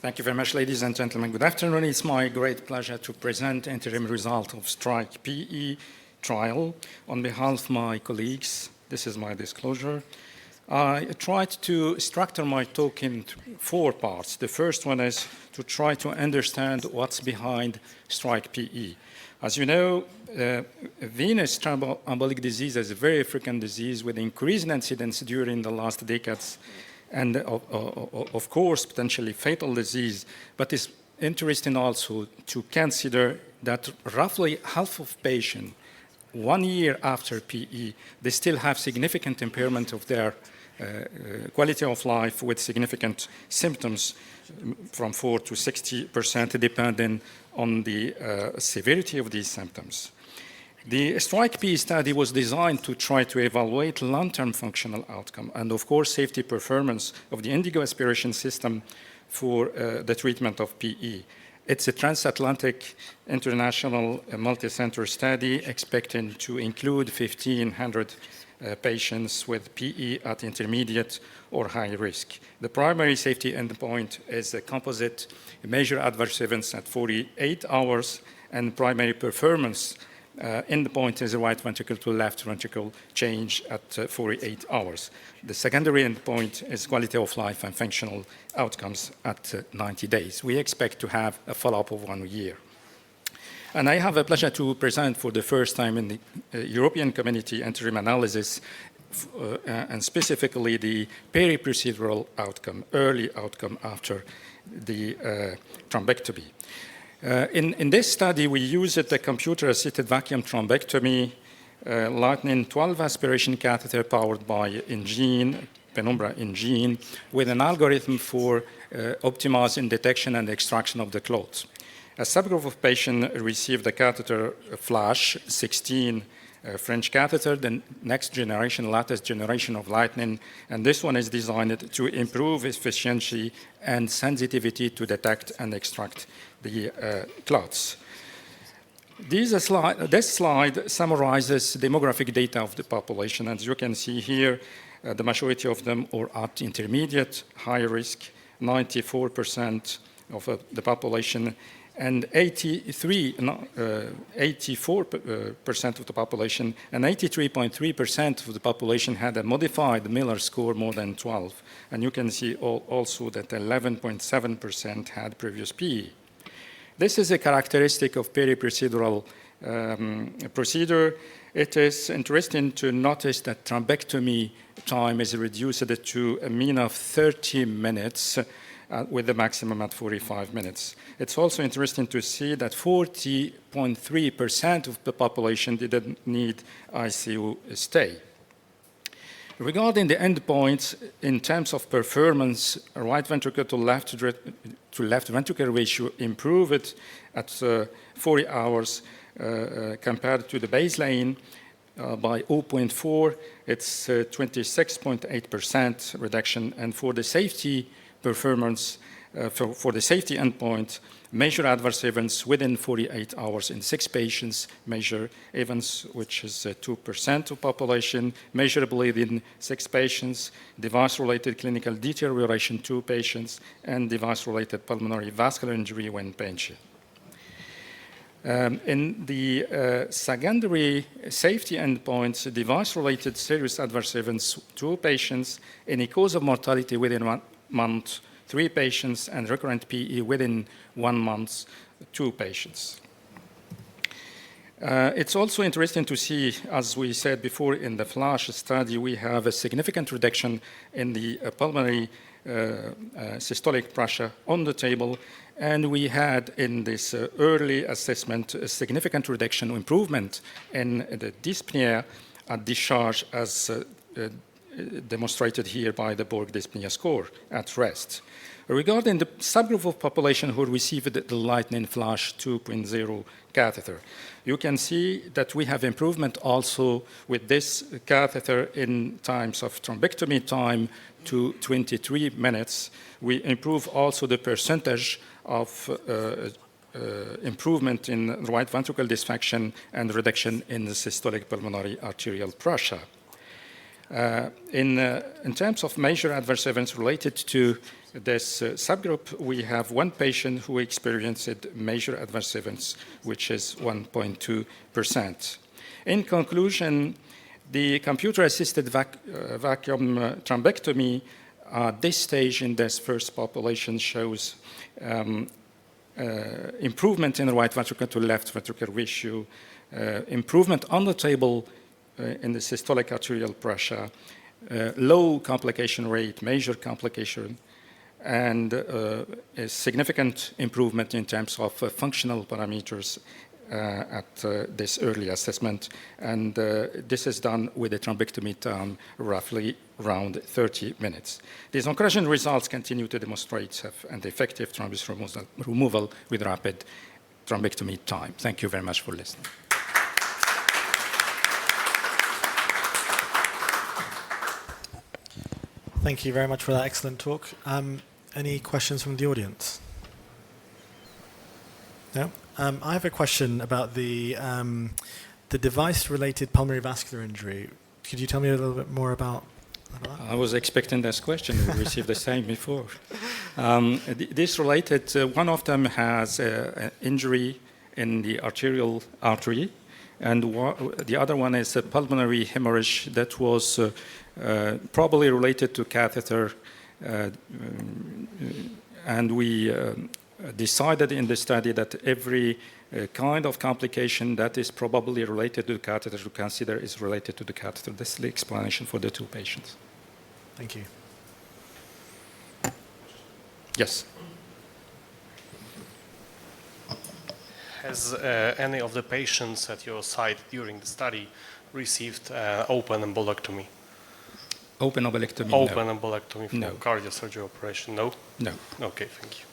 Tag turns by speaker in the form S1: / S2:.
S1: Thank you very much, ladies and gentlemen. Good afternoon. It's my great pleasure to present interim result of STRIKE-PE trial. On behalf of my colleagues, this is my disclosure. I tried to structure my talk in 4 parts. The first one is to try to understand what's behind STRIKE-PE. As you know, venous thromboembolic disease is a very frequent disease with increased incidence during the last decades, and of course, potentially fatal disease. But it's interesting also to consider that roughly half of patients, 1 year after PE, they still have significant impairment of their quality of life with significant symptoms from 4 to 60%, depending on the severity of these symptoms. The STRIKE-PE study was designed to try to evaluate long-term functional outcome and, of course, safety performance of the indigo aspiration system for the treatment of PE. It's a transatlantic international multi-center study expecting to include 1,500 patients with PE at intermediate or high risk. The primary safety endpoint is a composite measure adverse events at 48 hours, and primary performance endpoint is the right ventricle to left ventricle change at 48 hours. The secondary endpoint is quality of life and functional outcomes at 90 days. We expect to have a follow-up of 1 year. And I have a pleasure to present for the first time in the European community interim analysis and specifically the periprocedural outcome, early outcome after the thrombectomy. In this study, we used a computer-assisted vacuum thrombectomy, Lightning 12 aspiration catheter powered by InGene, Penumbra InGene, with an algorithm for optimizing detection and extraction of the clots. A subgroup of patients received the catheter Flash 16 French catheter, the next generation, latest generation of Lightning, and this one is designed to improve efficiency and sensitivity to detect and extract the clots. This slide summarizes demographic data of the population. As you can see here, the majority of them are at intermediate, high risk, 94% of the population, and 84% of the population, and 83.3% of the population had a modified Miller score more than 12. And you can see also that 11.7% had previous PE. This is a characteristic of periprocedural procedure. It is interesting to notice that thrombectomy time is reduced to a mean of 30 minutes with the maximum at 45 minutes. It's also interesting to see that 40.3% of the population didn't need ICU stay. Regarding the endpoints, in terms of performance, right ventricle to left ventricle ratio improved at 40 hours compared to the baseline by 0.4. It's 26.8% reduction. And for the safety performance, for the safety endpoint, measure adverse events within 48 hours in 6 patients, measure events, which is 2% of population, measurable in 6 patients, device-related clinical deterioration, 2 patients, and device-related pulmonary vascular injury, 1 patient. In the secondary safety endpoints, device-related serious adverse events, 2 patients, any cause of mortality within 1 month, 3 patients, and recurrent PE within 1 month, 2 patients. It's also interesting to see, as we said before in the FLASH study, we have a significant reduction in the pulmonary systolic pressure on the table, and we had in this early assessment a significant reduction, improvement in the dyspnea at discharge as demonstrated here by the Borg dyspnea score at rest. Regarding the subgroup of population who received the Lightning Flash 2.0 catheter, you can see that we have improvement also with this catheter in times of thrombectomy time to 23 minutes. We improve also the percentage of improvement in right ventricle dysfunction and reduction in the systolic pulmonary arterial pressure. In terms of major adverse events related to this subgroup, we have one patient who experienced major adverse events, which is 1.2%. In conclusion, the computer-assisted vacuum thrombectomy at this stage in this first population shows improvement in the right ventricle to left ventricular ratio, improvement on the table in the systolic arterial pressure, low complication rate, major complication, and a significant improvement in terms of functional parameters at this early assessment. And this is done with a thrombectomy time roughly around 30 minutes. These encouraging results continue to demonstrate safe and effective thrombus removal with rapid thrombectomy time. Thank you very much for listening.
S2: Thank you very much for that excellent talk. Any questions from the audience? No? I have a question about the device-related pulmonary vascular injury. Could you tell me a little bit more about that?
S1: I was expecting this question. We received the same before. This related, one of them has an injury in the arterial artery, and the other one is a pulmonary hemorrhage that was probably related to catheter, and we decided in the study that every kind of complication that is probably related to the catheter to consider is related to the catheter. That's the explanation for the two patients.
S2: Thank you.
S1: Yes.
S3: Has any of the patients at your site during the study received open embolectomy?
S1: Open embolectomy?
S3: Open
S1: no.
S3: embolectomy for
S1: No.
S3: cardiosurgery operation? No?
S1: No.
S3: Okay, thank you.